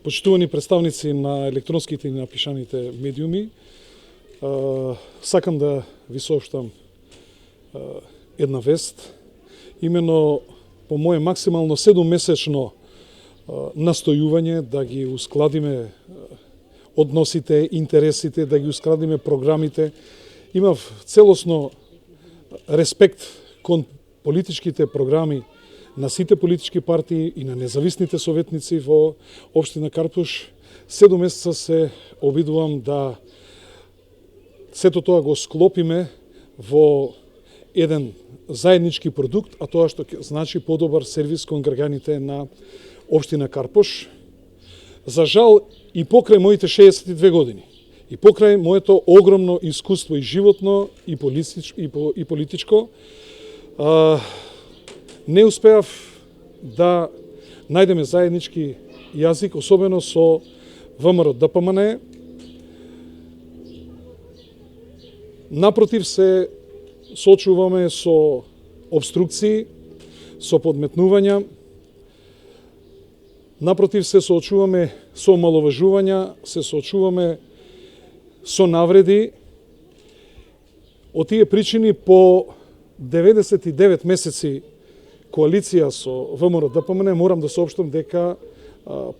Почитувани представници на електронските и на пишаните медиуми, сакам да ви соопштам една вест. Имено по моje максимално 7-месечно настојување да ги ускладиме односите, интересите, да ги ускладиме програмите. Имав целосно респект кон политичките програми на сите политички партии и на независните советници во општина Карпуш. 7 месеца се обидувам да сето тоа го склопиме во еден заеднички продукт, а тоа што значи подобар сервис кон граѓаните на општина Карпуш. За жал, и покрај моите 62 години, и покрај моето огромно искуство и животно, и политичко, не успеав да најдеме заеднички јазик, особено со ВМРО ДПМН. Напротив, се соочуваме со обструкции, со подметнувања. Напротив, се соочуваме со омаловажувања, се соочуваме со навреди. Од тие причини по 99 месеци коалиција со ВМРО ДПМН морам да соопштам дека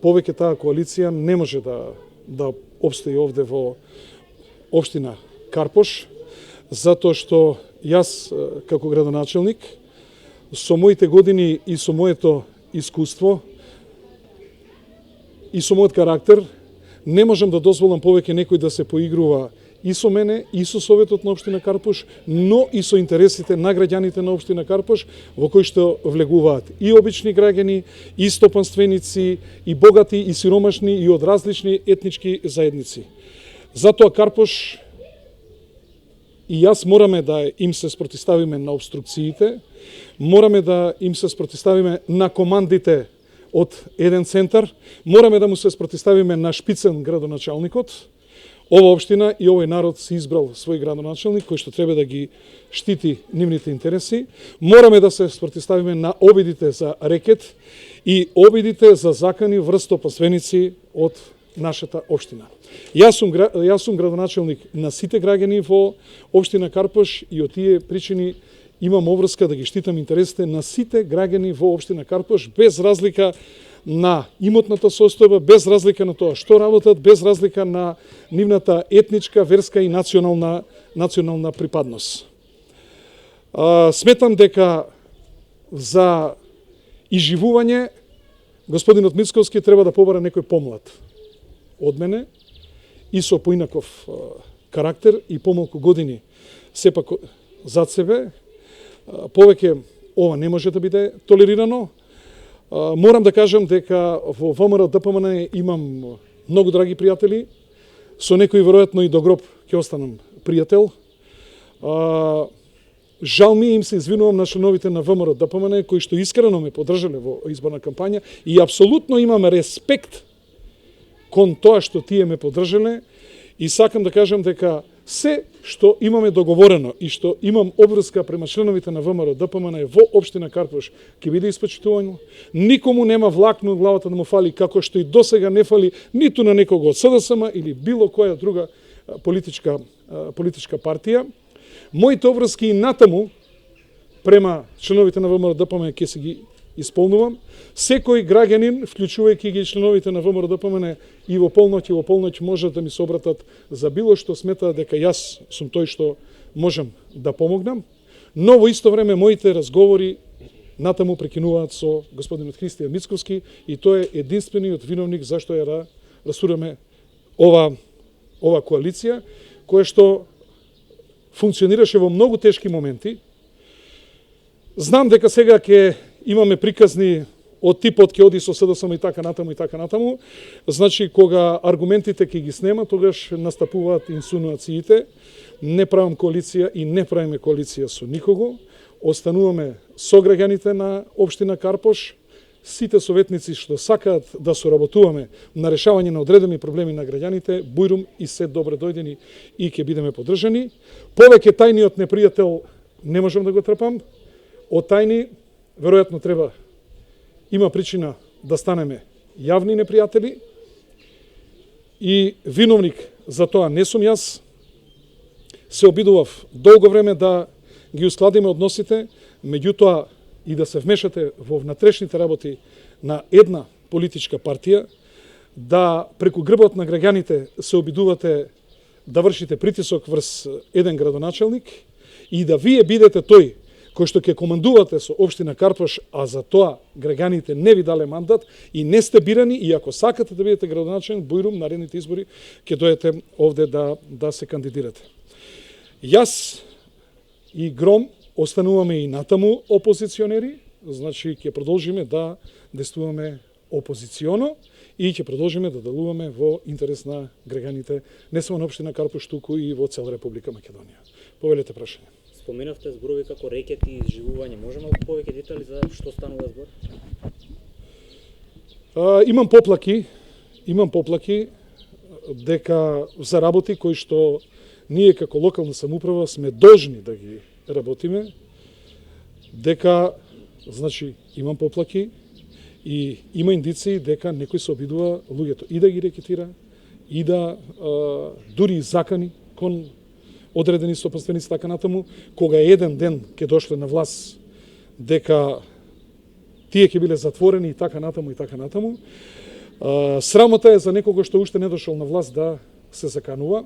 повеќе таа коалиција не може да обстои овде во општина Карпуш, затоа што јас како градоначелник со моите години и со моето искуство и со мојот карактер не можам да дозволам повеќе некој да се поигрува и со мене, и со Советот на општина Карпуш, но и со интересите на граѓаните на општина Карпуш, во кои што влегуваат и обични граѓани, и стопанственици, и богати, и сиромашни, и од различни етнички заедници. Затоа Карпуш и јас мораме да им се спротиставиме на обструкциите, мораме да им се спротиставиме на командите од еден центар, мораме да му се спротиставиме на шпицен градоначалникот. Ова општина и овој народ се избрал свој градоначалник кој што треба да ги штити нивните интереси. Мораме да се спротиставиме на обидите за рекет и обидите за закани врз стопанственици од нашата општина. Јас сум градоначалник на сите граѓани во општина Карпуш и од тие причини имам обврска да ги штитам интересите на сите граѓани во општина Карпуш, без разлика на имотната состојба, без разлика на тоа што работат, без разлика на нивната етничка, верска и национална припадност. Сметам дека за изживување господинот Мицковски треба да побара некој помлад од мене и со поинаков карактер и помалку години сепак зад себе. Повеќе ова не може да биде толерирано. Морам да кажам дека во ВМРО ДПМН имам многу драги пријатели, со некои веројатно и до гроб ќе останам пријател. Жал ми им се извинувам на членовите на ВМРО ДПМН кои што искрено ме поддржале во изборна кампања и апсолутно имам респект кон тоа што тие ме поддржале и сакам да кажам дека се што имаме договорено и што имам обврска према членовите на ВМРО ДПМН во општина Карпуш ќе биде испочитувано. Никому нема влакно главата да му фали, како што и досега не фали ниту на некого од СДСМ или било која друга политичка партија. Моите обврски и натаму према членовите на ВМРО ДПМН ќе се ги исполнувам. Секој граѓанин, вклучувајќи ги членовите на ВМРО ДПМН и во полноќ може да ми се обратат за било што сметаат дека јас сум тој што можам да помогнам, но во исто време моите разговори натаму прекинуваат со господинот Христијан Мицковски и тој е единствениот виновник зашто ја расураме ова коалиција која што функционираше во многу тешки моменти. Знам дека сега ќе имаме приказни од типот ќе оди со СДСМ и така натаму. Значи, кога аргументите ќе ги снема, тогаш настапуваат инсинуациите. Не правам коалиција и не правиме коалиција со никого. Остануваме со граѓаните на општина Карпуш. Сите советници што сакаат да соработуваме на решавање на одредени проблеми на граѓаните, бујрум и се добре дојдени и ќе бидеме поддржани. Повеќе тајниот непријател не можам да го трпам. Од тајни веројатно има причина да станеме јавни непријатели и виновник за тоа не сум јас. Се обидував долго време да ги ускладиме односите, меѓутоа и да се вмешате во внатрешните работи на една политичка партија, да преку грбот на граѓаните се обидувате да вршите притисок врз еден градоначелник и да вие бидете тој кој што ќе командувате со општина Карпош, а за тоа граѓаните не ви дале мандат и не сте бирани, и ако сакате да бидете градоначелник, бујрум наредните избори ќе дојдете овде да се кандидирате. Јас и Гром остануваме и натаму опозиционери, значи ќе продолжиме да действуваме опозиционо и ќе продолжиме да делуваме во интерес на граѓаните не само на општина Карпош, туку и во цела Република Македонија. Повелете прашање. Споменавте зборови како рекет и изживување. Може малку повеќе детали за што станува збор? Имам поплаки дека за работи кои што ние како локална самоуправа сме должни да ги работиме, дека, значи, имам поплаки и има индиции дека некој се обидува луѓето и да ги рекетира, и да дури закани кон одредени сопоставеници така натаму, кога еден ден ќе дошле на власт дека тие ќе биле затворени и така натаму и така натаму. Срамота е за некого што уште не дошол на власт да се заканува.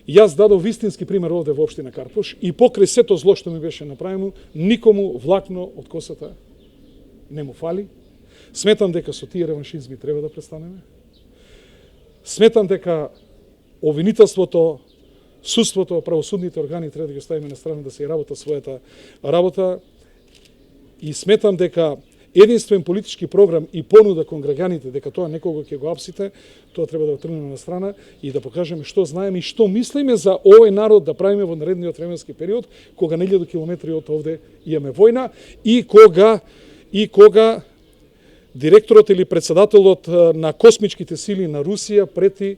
Јас дадов вистински пример овде во општина Карпош и покрај сето зло што ми беше направено, никому влакно од косата не му фали. Сметам дека со тие реваншизми треба да престанеме. Сметам дека обвинителството, судството, правосудните органи треба да ги оставиме на страна да се работа својата работа и сметам дека единствен политички програм и понуда кон граѓаните дека тоа некого ќе го апсите, тоа треба да го тргнеме на страна и да покажеме што знаеме и што мислиме за овој народ да правиме во наредниот временски период, кога на 1000 километри од овде имаме војна и кога директорот или председателот на космичките сили на Русија прети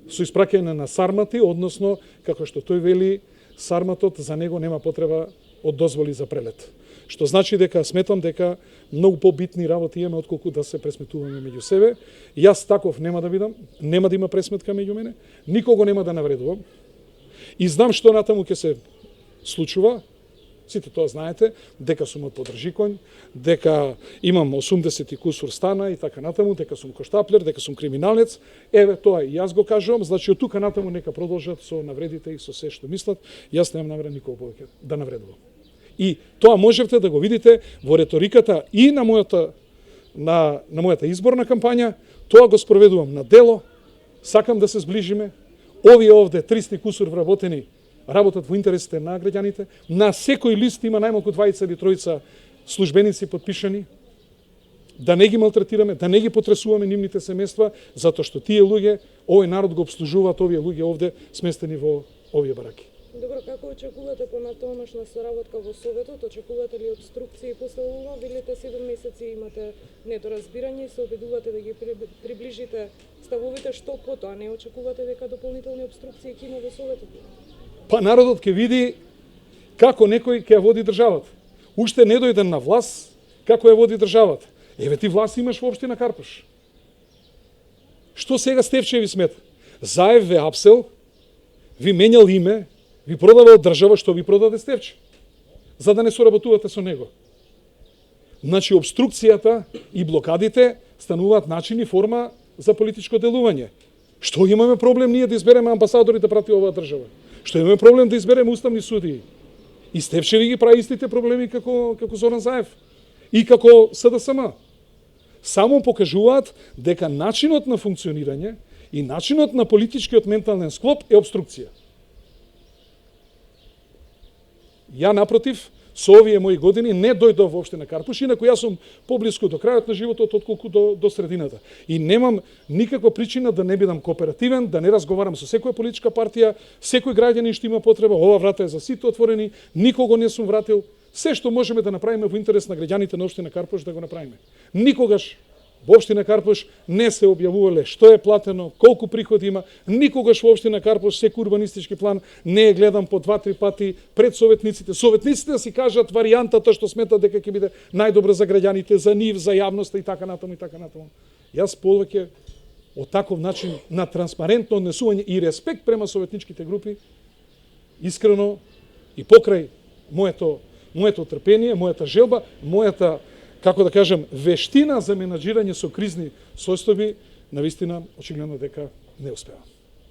со испраќање на сармати, односно, како што тој вели, сарматот за него нема потреба од дозволи за прелет. Што значи дека сметам дека многу побитни работи имаме отколку да се пресметуваме меѓу себе. Јас таков нема да бидам, нема да има пресметка меѓу мене, никого нема да навредувам. И знам што натаму ќе се случува. Сите тоа знаете, дека сум од подржикоњ, дека имам 80 и кусур стана и така натаму, дека сум коштаплер, дека сум криминалец. Еве тоа и јас го кажувам, значи од тука натаму нека продолжат со навредите и со се што мислат. Јас немам намера никого повеќе да навредувам. И тоа можевте да го видите во реториката и на мојата изборна кампања, тоа го спроведувам на дело, сакам да се зближиме. Овие овде 300 кусур вработени работат во интересите на граѓаните. На секој лист има најмалку 20 или 3 службеници подпишани. Да не ги малтретираме, да не ги потресуваме нивните семејства, затоа што тие луѓе, овој народ го обслужуваат овие луѓе овде сместени во овие бараки. Добро, како очекувате понатамошна соработка во Советот? Очекувате ли обструкции после ова? Билете 7 месеци, имате недоразбирање, се обидувате да ги приближите ставовите, што потоа? Не очекувате дека дополнителни обструкции ќе има во Советот? Па народот ќе види како некој ќе води државата. Уште не дојден на власт, како ја води државата. Еве ти власт имаш во општина Карпош. Што сега Стефчеви смета? Заев ве апсел, ви менјал име, ви продавал држава, што ви продаде Стефче, за да не соработувате со него. Значи, обструкцијата и блокадите стануваат начин и форма за политичко делување. Што имаме проблем ние да избереме амбасадори да прати оваа држава? Што имаме проблем да избереме уставни судии? И Стефчеви ги прави истите проблеми како Зоран Заев и како СДСМ. Само покажуваат дека начинот на функционирање и начинот на политичкиот ментален склоп е обструкција. Ја, напротив, со овие мои години не дојдов воопште на Карпош, инаку јас сум поблиску до крајот на животот отколку до средината. И немам никаква причина да не бидам кооперативен, да не разговарам со секоја политичка партија, секој граѓанин што има потреба, ова врата е за сите отворени, никого не сум вратил. Се што можеме да направиме во интерес на граѓаните на општина Карпош да го направиме. Никогаш Во општина Карпош не се објавувале што е платено, колку приходи има. Никогаш во општина Карпош секој урбанистички план не е гледан по 2-3 пати пред советниците. Советниците да си кажат варијантата што сметат дека ќе биде најдобра за граѓаните, за нив, за јавноста и така натаму и така натаму. Јас повеќе од таков начин на транспарентно однесување и респект према советничките групи, искрено и покрај моето трпение, мојата желба, мојата, како да кажем, вештина за менаџирање со кризни состојби, навистина очигледно дека не успева.